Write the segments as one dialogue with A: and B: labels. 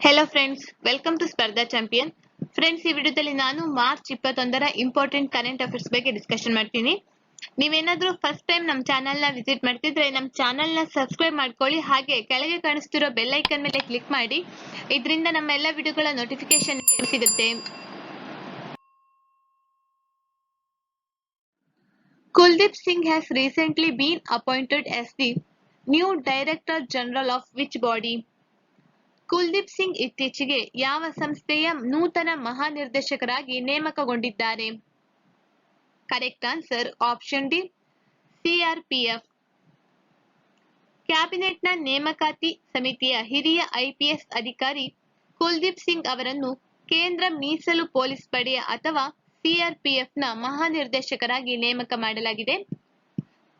A: Hello friends, welcome to ಸ್ಪರ್ಧಾ champion. Friends, ಈ ವಿಡಿಯೋದಲ್ಲಿ ನಾನು ಮಾರ್ಚ್ 21ರ ಇಂಪಾರ್ಟೆಂಟ್ ಕರೆಂಟ್ ಅಫೇರ್ಸ್ ಬಗ್ಗೆ ಡಿಸ್ಕಷನ್ ಮಾಡ್ತೀನಿ. ನೀವೇನಾದ್ರೂ ಫಸ್ಟ್ ಟೈಮ್ ನಮ್ಮ ಚಾನಲ್ನ ವಿಸಿಟ್ ಮಾಡ್ತಿದ್ರೆ ನಮ್ಮ ಚಾನಲ್ನ ಸಬ್ಸ್ಕ್ರೈಬ್ ಮಾಡ್ಕೊಳ್ಳಿ. ಹಾಗೆ ಕೆಳಗೆ ಕಾಣಿಸ್ತಿರೋ ಬೆಲ್ ಐಕನ್ ಮೇಲೆ ಕ್ಲಿಕ್ ಮಾಡಿ. ಇದರಿಂದ ನಮ್ಮ ಎಲ್ಲ ವಿಡಿಯೋಗಳ ನೋಟಿಫಿಕೇಶನ್ ಸಿಗುತ್ತೆ. Kuldeep Singh has recently been appointed as the new Director General of which body? Kuldeep Singh ಇತ್ತೀಚೆಗೆ ಯಾವ ಸಂಸ್ಥೆಯ ನೂತನ ಮಹಾನಿರ್ದೇಶಕರಾಗಿ ನೇಮಕಗೊಂಡಿದ್ದಾರೆ? Correct answer option D, CRPF. ಕ್ಯಾಬಿನೆಟ್ನ ನೇಮಕಾತಿ ಸಮಿತಿಯ ಹಿರಿಯ ಐಪಿಎಸ್ ಅಧಿಕಾರಿ ಕುಲ್ದೀಪ್ ಸಿಂಗ್ ಅವರನ್ನು ಕೇಂದ್ರ ಮೀಸಲು ಪೊಲೀಸ್ ಪಡೆಯ ಅಥವಾ ಸಿಆರ್ಪಿಎಫ್ನ ಮಹಾನಿರ್ದೇಶಕರಾಗಿ ನೇಮಕ ಮಾಡಲಾಗಿದೆ.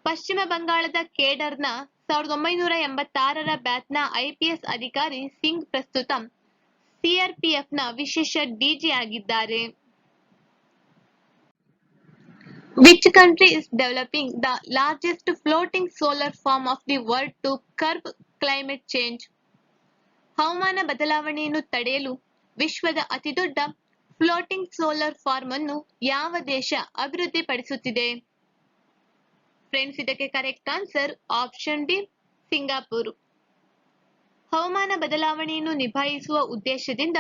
A: ಪಶ್ಚಿಮ ಬಂಗಾಳದ ಕೇಡರ್ನ 1986ರ ಬ್ಯಾಚ್ನ ಐಪಿಎಸ್ ಅಧಿಕಾರಿ ಸಿಂಗ್ ಪ್ರಸ್ತುತ ಸಿಆರ್ಪಿಎಫ್ನ ವಿಶೇಷ ಡಿಜಿ ಆಗಿದ್ದಾರೆ. Which country is developing the largest floating solar farm of the world to curb climate change? ಹವಾಮಾನ ಬದಲಾವಣೆಯನ್ನು ತಡೆಯಲು ವಿಶ್ವದ ಅತಿದೊಡ್ಡ ಫ್ಲೋಟಿಂಗ್ ಸೋಲಾರ್ ಫಾರ್ಮ್ ಅನ್ನು ಯಾವ ದೇಶ ಅಭಿವೃದ್ಧಿಪಡಿಸುತ್ತಿದೆ? ಫ್ರೆಂಡ್ಸ್, ಇದಕ್ಕೆ correct answer option D, Singapore. ಹವಾಮಾನ ಬದಲಾವಣೆಯನ್ನು ನಿಭಾಯಿಸುವ ಉದ್ದೇಶದಿಂದ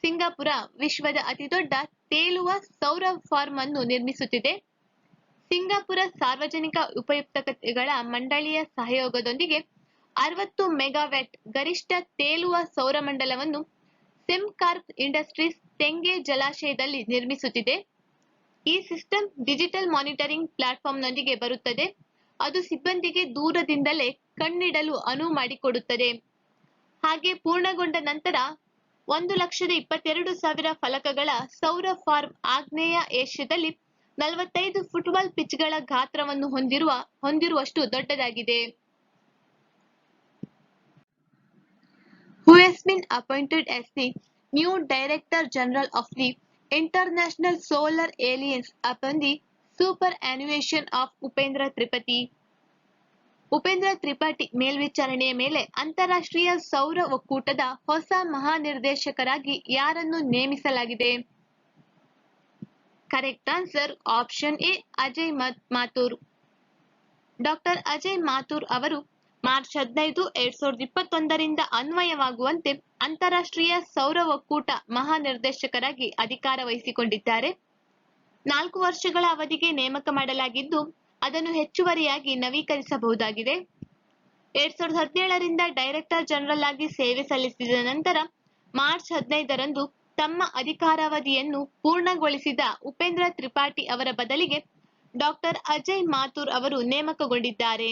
A: ಸಿಂಗಾಪುರ ವಿಶ್ವದ ಅತಿದೊಡ್ಡ ತೇಲುವ ಸೌರ ಫಾರ್ಮ್ ಅನ್ನು ನಿರ್ಮಿಸುತ್ತಿದೆ. ಸಿಂಗಾಪುರ ಸಾರ್ವಜನಿಕ ಉಪಯುಕ್ತತೆಗಳ ಮಂಡಳಿಯ ಸಹಯೋಗದೊಂದಿಗೆ 60 ಮೆಗಾವ್ಯಾಟ್ ಗರಿಷ್ಠ ತೇಲುವ ಸೌರಮಂಡಲವನ್ನು ಸೆಮ್ಕಾರ್ಪ್ ಇಂಡಸ್ಟ್ರೀಸ್ ತೆಂಗೆ ಜಲಾಶಯದಲ್ಲಿ ನಿರ್ಮಿಸುತ್ತಿದೆ. ಈ ಸಿಸ್ಟಮ್ ಡಿಜಿಟಲ್ ಮಾನಿಟರಿಂಗ್ ಪ್ಲಾಟ್ಫಾರ್ಮ್ನೊಂದಿಗೆ ಬರುತ್ತದೆ. ಅದು ಸಿಬ್ಬಂದಿಗೆ ದೂರದಿಂದಲೇ ಕಣ್ಣಿಡಲು ಅನುವು ಮಾಡಿಕೊಡುತ್ತದೆ. ಹಾಗೆ ಪೂರ್ಣಗೊಂಡ ನಂತರ 1,22,000 ಫಲಕಗಳ ಸೌರ ಫಾರ್ಮ್ ಆಗ್ನೇಯ ಏಷ್ಯಾದಲ್ಲಿ 45 ಫುಟ್ಬಾಲ್ ಪಿಚ್ಗಳ ಗಾತ್ರವನ್ನು ಹೊಂದಿರುವಷ್ಟು ದೊಡ್ಡದಾಗಿದೆ. Who has been appointed as the new Director General of the International Solar Alliance upon the superannuation of Upendra Tripathi? Upendra Tripathi ಮೇಲ್ವಿಚಾರಣೆಯ ಮೇಲೆ ಅಂತಾರಾಷ್ಟ್ರೀಯ ಸೌರ ಒಕ್ಕೂಟದ ಹೊಸ ಮಹಾನಿರ್ದೇಶಕರಾಗಿ ಯಾರನ್ನು ನೇಮಿಸಲಾಗಿದೆ? Correct answer option A, Ajay Mathur. Doctor Ajay Mathur ಅವರು ಮಾರ್ಚ್ 15, 2021ರಿಂದ ಅನ್ವಯವಾಗುವಂತೆ ಅಂತಾರಾಷ್ಟ್ರೀಯ ಸೌರ ಒಕ್ಕೂಟ ಮಹಾನಿರ್ದೇಶಕರಾಗಿ ಅಧಿಕಾರ ವಹಿಸಿಕೊಂಡಿದ್ದಾರೆ. 4 ವರ್ಷಗಳ ಅವಧಿಗೆ ನೇಮಕ ಮಾಡಲಾಗಿದ್ದು ಅದನ್ನು ಹೆಚ್ಚುವರಿಯಾಗಿ ನವೀಕರಿಸಬಹುದಾಗಿದೆ. 2017ರಿಂದ ಡೈರೆಕ್ಟರ್ ಜನರಲ್ ಆಗಿ ಸೇವೆ ಸಲ್ಲಿಸಿದ ನಂತರ ಮಾರ್ಚ್ 15ರಂದು ತಮ್ಮ ಅಧಿಕಾರಾವಧಿಯನ್ನು ಪೂರ್ಣಗೊಳಿಸಿದ ಉಪೇಂದ್ರ ತ್ರಿಪಾಠಿ ಅವರ ಬದಲಿಗೆ ಡಾಕ್ಟರ್ ಅಜಯ್ ಮಾಥುರ್ ಅವರು ನೇಮಕಗೊಂಡಿದ್ದಾರೆ.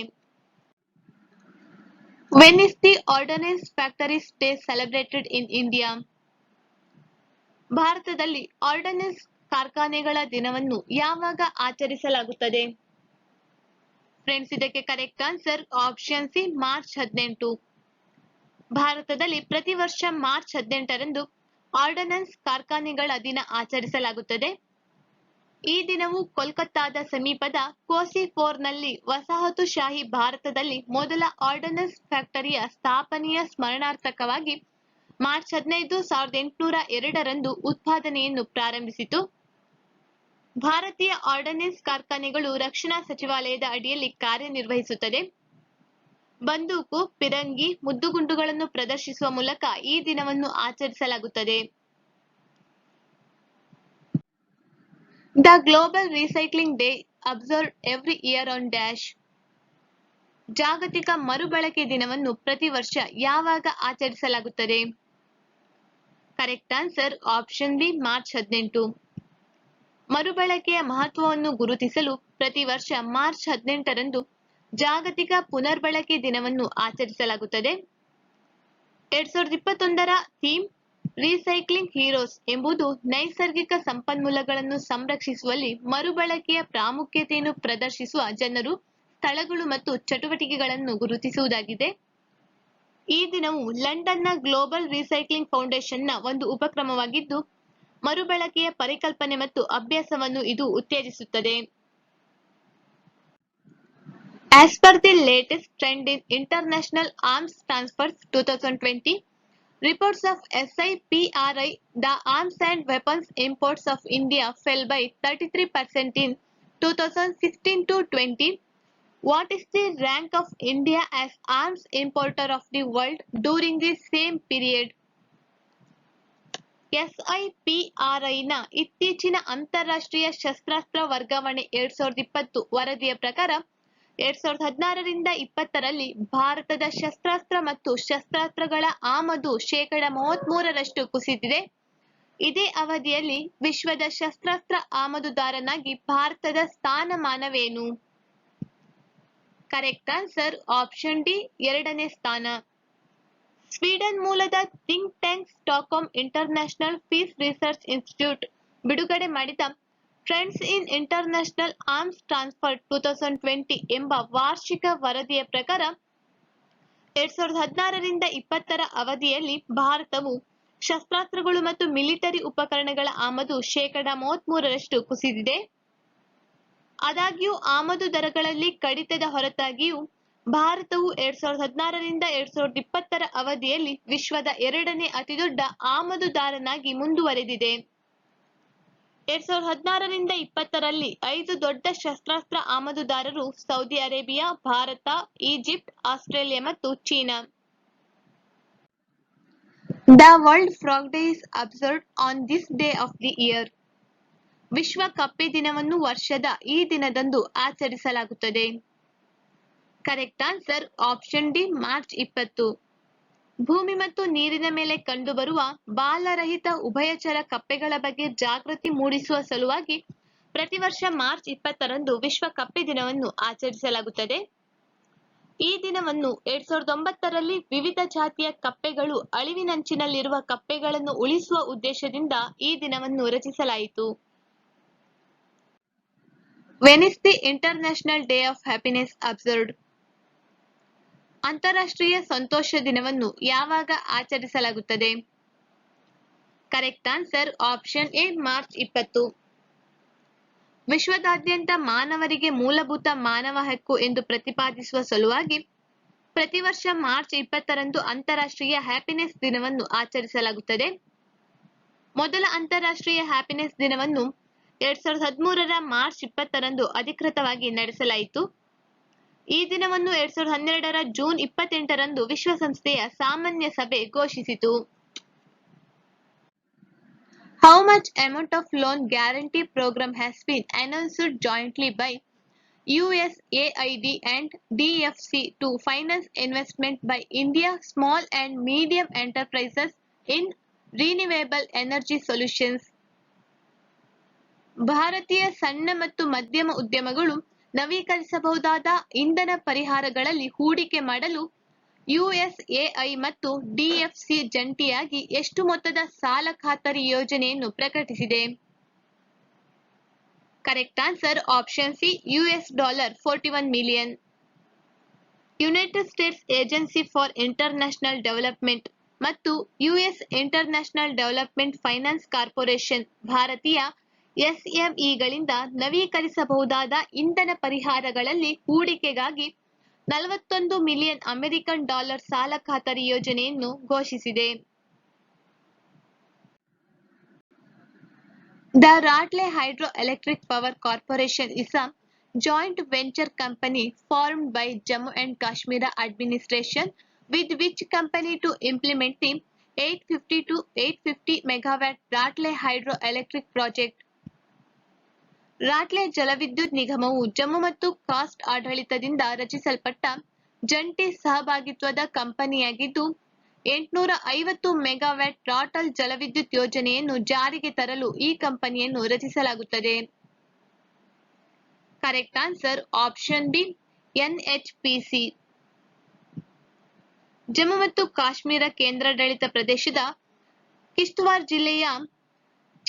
A: When is the Ordnance Factories Day celebrated in India? ಭಾರತದಲ್ಲಿ ಆರ್ಡನೆನ್ಸ್ ಕಾರ್ಖಾನೆಗಳ ದಿನವನ್ನು ಯಾವಾಗ ಆಚರಿಸಲಾಗುತ್ತದೆ? ಫ್ರೆಂಡ್ಸ್, ಇದಕ್ಕೆ correct answer option C, March 18. ಭಾರತದಲ್ಲಿ ಪ್ರತಿ ವರ್ಷ ಮಾರ್ಚ್ 18ರಂದು ಆರ್ಡನೆನ್ಸ್ ಕಾರ್ಖಾನೆಗಳ ದಿನ ಆಚರಿಸಲಾಗುತ್ತದೆ. ಈ ದಿನವು ಕೋಲ್ಕತ್ತಾದ ಸಮೀಪದ ಕೋಸಿಫೋರ್ನಲ್ಲಿ ವಸಾಹತುಶಾಹಿ ಭಾರತದಲ್ಲಿ ಮೊದಲ ಆರ್ಡನೆನ್ಸ್ ಫ್ಯಾಕ್ಟರಿಯ ಸ್ಥಾಪನೆಯ ಸ್ಮರಣಾರ್ಥಕವಾಗಿ ಮಾರ್ಚ್ 15, 1802ರಂದು ಉತ್ಪಾದನೆಯನ್ನು ಪ್ರಾರಂಭಿಸಿತು. ಭಾರತೀಯ ಆರ್ಡನೆನ್ಸ್ ಕಾರ್ಖಾನೆಗಳು ರಕ್ಷಣಾ ಸಚಿವಾಲಯದ ಅಡಿಯಲ್ಲಿ ಕಾರ್ಯನಿರ್ವಹಿಸುತ್ತದೆ. ಬಂದೂಕು, ಪಿರಂಗಿ, ಮದ್ದುಗುಂಡುಗಳನ್ನು ಪ್ರದರ್ಶಿಸುವ ಮೂಲಕ ಈ ದಿನವನ್ನು ಆಚರಿಸಲಾಗುತ್ತದೆ. The Global Recycling Day observed every year on dash. ಜಾಗತಿಕ ಮರುಬಳಕೆ ದಿನವನ್ನು ಪ್ರತಿ ವರ್ಷ ಯಾವಾಗ ಆಚರಿಸಲಾಗುತ್ತದೆ? Correct answer option B, March 18. ಮರುಬಳಕೆಯ ಮಹತ್ವವನ್ನು ಗುರುತಿಸಲು ಪ್ರತಿ ವರ್ಷ ಮಾರ್ಚ್ 18ರಂದು ಜಾಗತಿಕ ಪುನರ್ಬಳಕೆ ದಿನವನ್ನು ಆಚರಿಸಲಾಗುತ್ತದೆ. 2021ರ ಥೀಮ್ ರೀಸೈಕ್ಲಿಂಗ್ ಹೀರೋಸ್ ಎಂಬುದು ನೈಸರ್ಗಿಕ ಸಂಪನ್ಮೂಲಗಳನ್ನು ಸಂರಕ್ಷಿಸುವಲ್ಲಿ ಮರುಬಳಕೆಯ ಪ್ರಾಮುಖ್ಯತೆಯನ್ನು ಪ್ರದರ್ಶಿಸುವ ಜನರು, ಸ್ಥಳಗಳು ಮತ್ತು ಚಟುವಟಿಕೆಗಳನ್ನು ಗುರುತಿಸುವುದಾಗಿದೆ. ಈ ದಿನವು ಲಂಡನ್ನ ಗ್ಲೋಬಲ್ ರೀಸೈಕ್ಲಿಂಗ್ ಫೌಂಡೇಶನ್ನ ಒಂದು ಉಪಕ್ರಮವಾಗಿದ್ದು ಮರುಬಳಕೆಯ ಪರಿಕಲ್ಪನೆ ಮತ್ತು ಅಭ್ಯಾಸವನ್ನು ಇದು ಉತ್ತೇಜಿಸುತ್ತದೆ. As per the latest trend in international arms transfers 2020, Reports of SIPRI, the arms and weapons imports of India fell by 33% in 2016 to 20. What is the rank of India as arms importer of the world during the same period? SIPRIನ ಇತ್ತೀಚಿನ ಅಂತಾರಾಷ್ಟ್ರೀಯ ಶಸ್ತ್ರಾಸ್ತ್ರ ವರ್ಗಾವಣೆ 2020 ವರದಿಯ ಪ್ರಕಾರ 2016ರಿಂದ 20ರಲ್ಲಿ ಭಾರತದ ಶಸ್ತ್ರಾಸ್ತ್ರ ಮತ್ತು ಶಸ್ತ್ರಾಸ್ತ್ರಗಳ ಆಮದು ಶೇಕಡ 33ರಷ್ಟು ಕುಸಿದಿದೆ. ಇದೇ ಅವಧಿಯಲ್ಲಿ ವಿಶ್ವದ ಶಸ್ತ್ರಾಸ್ತ್ರ ಆಮದುದಾರನಾಗಿ ಭಾರತದ ಸ್ಥಾನಮಾನವೇನು? ಕರೆಕ್ಟ್ ಆನ್ಸರ್ ಆಪ್ಷನ್ ಡಿ, 2ನೇ ಸ್ಥಾನ. ಸ್ವೀಡನ್ ಮೂಲದ think tank Stockholm international piece research institute ಬಿಡುಗಡೆ ಮಾಡಿದ ಟ್ರೆಂಡ್ಸ್ ಇನ್ ಇಂಟರ್ನ್ಯಾಷನಲ್ ಆರ್ಮ್ಸ್ ಟ್ರಾನ್ಸ್ಫರ್ 2020 ಎಂಬ ವಾರ್ಷಿಕ ವರದಿಯ ಪ್ರಕಾರ 2016ರಿಂದ 20ರ ಅವಧಿಯಲ್ಲಿ ಭಾರತವು ಶಸ್ತ್ರಾಸ್ತ್ರಗಳು ಮತ್ತು ಮಿಲಿಟರಿ ಉಪಕರಣಗಳ ಆಮದು ಶೇಕಡ 33ರಷ್ಟು ಕುಸಿದಿದೆ. ಆದಾಗ್ಯೂ ಆಮದು ದರಗಳಲ್ಲಿ ಕಡಿತದ ಹೊರತಾಗಿಯೂ ಭಾರತವು 2016ರಿಂದ 2020ರ ಅವಧಿಯಲ್ಲಿ ವಿಶ್ವದ 2ನೇ ಅತಿದೊಡ್ಡ ಆಮದುದಾರನಾಗಿ ಮುಂದುವರೆದಿದೆ. 2016ರಿಂದ 20ರಲ್ಲಿ 5 ದೊಡ್ಡ ಶಸ್ತ್ರಾಸ್ತ್ರ ಆಮದುದಾರರು Saudi Arabia, Bharat, Egypt, Australia ಮತ್ತು China. The World Frog Day is observed on this day of the year. ವಿಶ್ವ ಕಪ್ಪೆ ದಿನವನ್ನು ವರ್ಷದ ಈ ದಿನದಂದು ಆಚರಿಸಲಾಗುತ್ತದೆ. Correct answer option D, March 20. ಭೂಮಿ ಮತ್ತು ನೀರಿನ ಮೇಲೆ ಕಂಡುಬರುವ ಬಾಲರಹಿತ ಉಭಯಚರ ಕಪ್ಪೆಗಳ ಬಗ್ಗೆ ಜಾಗೃತಿ ಮೂಡಿಸುವ ಸಲುವಾಗಿ ಪ್ರತಿ ವರ್ಷ ಮಾರ್ಚ್ 20ರಂದು ವಿಶ್ವ ಕಪ್ಪೆ ದಿನವನ್ನು ಆಚರಿಸಲಾಗುತ್ತದೆ. ಈ ದಿನವನ್ನು 2009ರಲ್ಲಿ ವಿವಿಧ ಜಾತಿಯ ಕಪ್ಪೆಗಳು ಅಳಿವಿನಂಚಿನಲ್ಲಿರುವ ಕಪ್ಪೆಗಳನ್ನು ಉಳಿಸುವ ಉದ್ದೇಶದಿಂದ ಈ ದಿನವನ್ನು ರಚಿಸಲಾಯಿತು. When is the international day of happiness observed? ಅಂತಾರಾಷ್ಟ್ರೀಯ ಸಂತೋಷ ದಿನವನ್ನು ಯಾವಾಗ ಆಚರಿಸಲಾಗುತ್ತದೆ? Correct answer option A, March 20. ವಿಶ್ವದಾದ್ಯಂತ ಮಾನವರಿಗೆ ಮೂಲಭೂತ ಮಾನವ ಹಕ್ಕು ಎಂದು ಪ್ರತಿಪಾದಿಸುವ ಸಲುವಾಗಿ ಪ್ರತಿ ವರ್ಷ ಮಾರ್ಚ್ 20ರಂದು ಅಂತಾರಾಷ್ಟ್ರೀಯ ಹ್ಯಾಪಿನೆಸ್ ದಿನವನ್ನು ಆಚರಿಸಲಾಗುತ್ತದೆ. ಮೊದಲ ಅಂತಾರಾಷ್ಟ್ರೀಯ ಹ್ಯಾಪಿನೆಸ್ ದಿನವನ್ನು 2013ರ ಮಾರ್ಚ್ 20ರಂದು ಅಧಿಕೃತವಾಗಿ ನಡೆಸಲಾಯಿತು. ಈ ದಿನವನ್ನು 2012ರ ಜೂನ್ 28ರಂದು ವಿಶ್ವಸಂಸ್ಥೆಯ ಸಾಮಾನ್ಯ ಸಭೆ ಘೋಷಿಸಿತು. How much amount of loan guarantee program has been announced jointly by USAID and DFC to finance investment by India small and medium enterprises in renewable energy solutions? ಭಾರತೀಯ ಸಣ್ಣ ಮತ್ತು ಮಧ್ಯಮ ಉದ್ಯಮಗಳು ನವೀಕರಿಸಬಹುದಾದ ಇಂಧನ ಪರಿಹಾರಗಳಲ್ಲಿ ಹೂಡಿಕೆ ಮಾಡಲು ಯುಎಸ್ಎಐ ಮತ್ತು ಡಿಎಫ್ಸಿ ಜಂಟಿಯಾಗಿ ಎಷ್ಟು ಮೊತ್ತದ ಸಾಲ ಖಾತರಿ ಯೋಜನೆಯನ್ನು ಪ್ರಕಟಿಸಿದೆ? Correct answer option C, $41 million. United States agency for international development ಮತ್ತು US international development finance corporation ಭಾರತೀಯ ಎಸ್ಎಂಇಗಳಿಂದ ನವೀಕರಿಸಬಹುದಾದ ಇಂಧನ ಪರಿಹಾರಗಳಲ್ಲಿ ಹೂಡಿಕೆಗಾಗಿ $41 ಮಿಲಿಯನ್ ಅಮೆರಿಕನ್ ಡಾಲರ್ ಸಾಲ ಖಾತರಿ ಯೋಜನೆಯನ್ನು ಘೋಷಿಸಿದೆ. The Ratle Hydroelectric Power Corporation is a joint venture company formed by Jammu and Kashmir administration with which company to implement the 850 to 850 megawatt Ratle Hydroelectric project. ರಾಟ್ಲೆ ಜಲವಿದ್ಯುತ್ ನಿಗಮವು ಜಮ್ಮು ಮತ್ತು ಕಾಸ್ಟ್ ಆಡಳಿತದಿಂದ ರಚಿಸಲ್ಪಟ್ಟ ಜಂಟಿ ಸಹಭಾಗಿತ್ವದ ಕಂಪನಿಯಾಗಿದ್ದು 850 ಮೆಗಾವ್ಯಾಟ್ ರಾಟಲ್ ಜಲವಿದ್ಯುತ್ ಯೋಜನೆಯನ್ನು ಜಾರಿಗೆ ತರಲು ಈ ಕಂಪನಿಯನ್ನು ರಚಿಸಲಾಗುತ್ತದೆ. Correct answer option B, NHPC. Jammu ಮತ್ತು ಕಾಶ್ಮೀರ ಕೇಂದ್ರಾಡಳಿತ ಪ್ರದೇಶದ ಕಿಶ್ತವಾರ್ ಜಿಲ್ಲೆಯ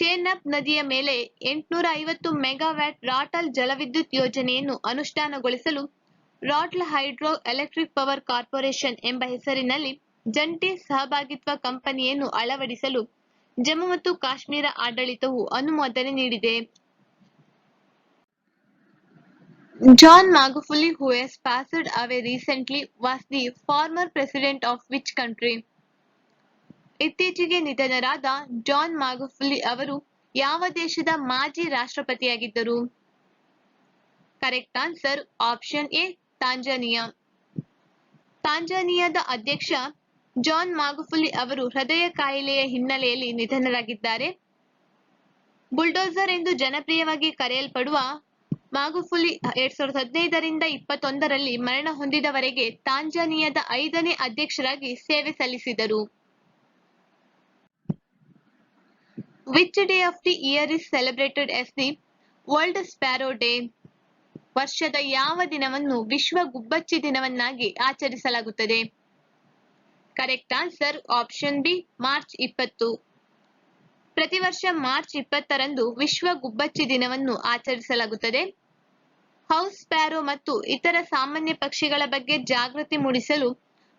A: ಚೇನಾಬ್ ನದಿಯ ಮೇಲೆ 850 ಮೆಗಾವ್ಯಾಟ್ ರಾಟಲ್ ಜಲವಿದ್ಯುತ್ ಯೋಜನೆಯನ್ನು ಅನುಷ್ಠಾನಗೊಳಿಸಲು ರಾಟ್ಲ್ ಹೈಡ್ರೋ ಎಲೆಕ್ಟ್ರಿಕ್ ಪವರ್ ಕಾರ್ಪೊರೇಷನ್ ಎಂಬ ಹೆಸರಿನಲ್ಲಿ ಜಂಟಿ ಸಹಭಾಗಿತ್ವ ಕಂಪನಿಯನ್ನು ಅಳವಡಿಸಲು ಜಮ್ಮು ಮತ್ತು ಕಾಶ್ಮೀರ ಆಡಳಿತವು ಅನುಮೋದನೆ ನೀಡಿದೆ. John Magufuli, who has passed away recently, was the former president of which country? ಇತ್ತೀಚೆಗೆ ನಿಧನರಾದ ಜಾನ್ ಮಾಗುಫುಲಿ ಅವರು ಯಾವ ದೇಶದ ಮಾಜಿ ರಾಷ್ಟ್ರಪತಿಯಾಗಿದ್ದರು? Correct answer option A Tanzania. ತಾಂಜಾನಿಯಾದ ಅಧ್ಯಕ್ಷ ಜಾನ್ ಮಾಗುಫುಲಿ ಅವರು ಹೃದಯ ಕಾಯಿಲೆಯ ಹಿನ್ನೆಲೆಯಲ್ಲಿ ನಿಧನರಾಗಿದ್ದಾರೆ. ಬುಲ್ಡೋಸರ್ ಎಂದು ಜನಪ್ರಿಯವಾಗಿ ಕರೆಯಲ್ಪಡುವ ಮಾಗುಫುಲಿ 2015 ರಿಂದ 2021 ಮರಣ ಹೊಂದಿದವರೆಗೆ ತಾಂಜಾನಿಯಾದ 5ನೇ ಅಧ್ಯಕ್ಷರಾಗಿ ಸೇವೆ ಸಲ್ಲಿಸಿದರು. Which day of the year is celebrated as the world sparrow day? ವರ್ಷದ ಯಾವ ದಿನವನ್ನು ವಿಶ್ವ ಗುಬ್ಬಚ್ಚಿ ದಿನವನ್ನಾಗಿ ಆಚರಿಸಲಾಗುತ್ತದೆ? Correct answer option B March 20. ಪ್ರತಿ ವರ್ಷ ಮಾರ್ಚ್ 20ರಂದು ವಿಶ್ವ ಗುಬ್ಬಚ್ಚಿ ದಿನವನ್ನು ಆಚರಿಸಲಾಗುತ್ತದೆ. ಹೌಸ್ ಸ್ಪ್ಯಾರೋ ಮತ್ತು ಇತರ ಸಾಮಾನ್ಯ ಪಕ್ಷಿಗಳ ಬಗ್ಗೆ ಜಾಗೃತಿ ಮೂಡಿಸಲು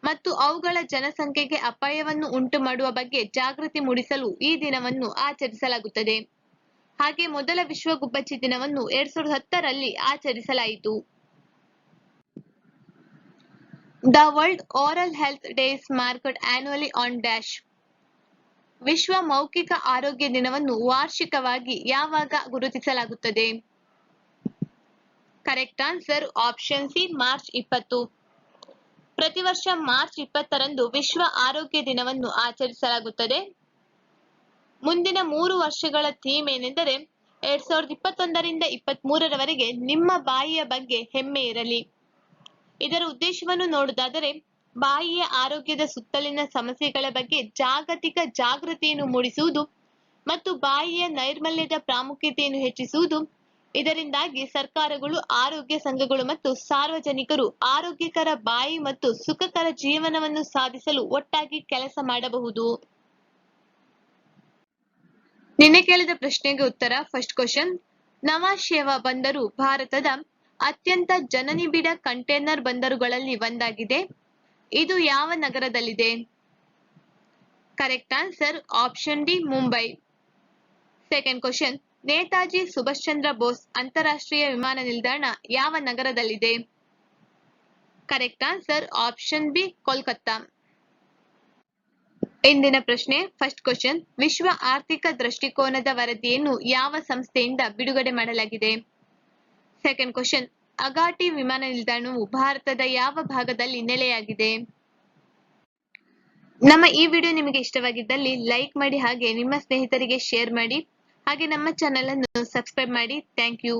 A: ಮತ್ತು ಅವುಗಳ ಜನಸಂಖ್ಯೆಗೆ ಅಪಾಯವನ್ನು ಉಂಟುಮಾಡುವ ಬಗ್ಗೆ ಜಾಗೃತಿ ಮೂಡಿಸಲು ಈ ದಿನವನ್ನು ಆಚರಿಸಲಾಗುತ್ತದೆ. ಹಾಗೆ ಮೊದಲ ವಿಶ್ವ ಗುಬ್ಬಚ್ಚಿ ದಿನವನ್ನು 2010ರಲ್ಲಿ ಆಚರಿಸಲಾಯಿತು. The world oral health day is marked annually on dash. ವಿಶ್ವ ಮೌಖಿಕ ಆರೋಗ್ಯ ದಿನವನ್ನು ವಾರ್ಷಿಕವಾಗಿ ಯಾವಾಗ ಗುರುತಿಸಲಾಗುತ್ತದೆ? Correct answer option C March 20. ಪ್ರತಿ ವರ್ಷ ಮಾರ್ಚ್ 20ರಂದು ವಿಶ್ವ ಆರೋಗ್ಯ ದಿನವನ್ನು ಆಚರಿಸಲಾಗುತ್ತದೆ. ಮುಂದಿನ 3 ವರ್ಷಗಳ ಥೀಮ್ ಏನೆಂದರೆ 2021 ರಿಂದ 2023ರವರೆಗೆ ನಿಮ್ಮ ಬಾಯಿಯ ಬಗ್ಗೆ ಹೆಮ್ಮೆ ಇರಲಿ. ಇದರ ಉದ್ದೇಶವನ್ನು ನೋಡುವುದಾದರೆ ಬಾಯಿಯ ಆರೋಗ್ಯದ ಸುತ್ತಲಿನ ಸಮಸ್ಯೆಗಳ ಬಗ್ಗೆ ಜಾಗತಿಕ ಜಾಗೃತಿಯನ್ನು ಮೂಡಿಸುವುದು ಮತ್ತು ಬಾಯಿಯ ನೈರ್ಮಲ್ಯದ ಪ್ರಾಮುಖ್ಯತೆಯನ್ನು ಹೆಚ್ಚಿಸುವುದು. ಇದರಿಂದಾಗಿ ಸರ್ಕಾರಗಳು, ಆರೋಗ್ಯ ಸಂಘಗಳು ಮತ್ತು ಸಾರ್ವಜನಿಕರು ಆರೋಗ್ಯಕರ ಬಾಯಿ ಮತ್ತು ಸುಖಕರ ಜೀವನವನ್ನು ಸಾಧಿಸಲು ಒಟ್ಟಾಗಿ ಕೆಲಸ ಮಾಡಬಹುದು. ನಿನ್ನೆ ಕೇಳಿದ ಪ್ರಶ್ನೆಗೆ ಉತ್ತರ. ಫಸ್ಟ್ ಕ್ವಶನ್, ನವಾಶೇವಾ ಬಂದರು ಭಾರತದ ಅತ್ಯಂತ ಜನನಿಬಿಡ ಕಂಟೇನರ್ ಬಂದರುಗಳಲ್ಲಿ ಒಂದಾಗಿದೆ. ಇದು ಯಾವ ನಗರದಲ್ಲಿದೆ? Correct answer option D Mumbai. Second question, Netaji Subhash Chandra Bose ಅಂತಾರಾಷ್ಟ್ರೀಯ ವಿಮಾನ ನಿಲ್ದಾಣ ಯಾವ ನಗರದಲ್ಲಿದೆ? Correct answer option B Kolkata. ಇಂದಿನ ಪ್ರಶ್ನೆ. ಫಸ್ಟ್ ಕ್ವಶನ್, ವಿಶ್ವ ಆರ್ಥಿಕ ದೃಷ್ಟಿಕೋನದ ವರದಿಯನ್ನು ಯಾವ ಸಂಸ್ಥೆಯಿಂದ ಬಿಡುಗಡೆ ಮಾಡಲಾಗಿದೆ? ಸೆಕೆಂಡ್ ಕ್ವಶನ್, ಅಗಾಟಿ ವಿಮಾನ ನಿಲ್ದಾಣವು ಭಾರತದ ಯಾವ ಭಾಗದಲ್ಲಿ ನೆಲೆಯಾಗಿದೆ? ನಮ್ಮ ಈ ವಿಡಿಯೋ ನಿಮಗೆ ಇಷ್ಟವಾಗಿದ್ದಲ್ಲಿ ಲೈಕ್ ಮಾಡಿ, ಹಾಗೆ ನಿಮ್ಮ ಸ್ನೇಹಿತರಿಗೆ ಶೇರ್ ಮಾಡಿ, ಹಾಗೆ ನಮ್ಮ ಚಾನೆಲ್ ಅನ್ನು ಸಬ್ಸ್ಕ್ರೈಬ್ ಮಾಡಿ. Thank you.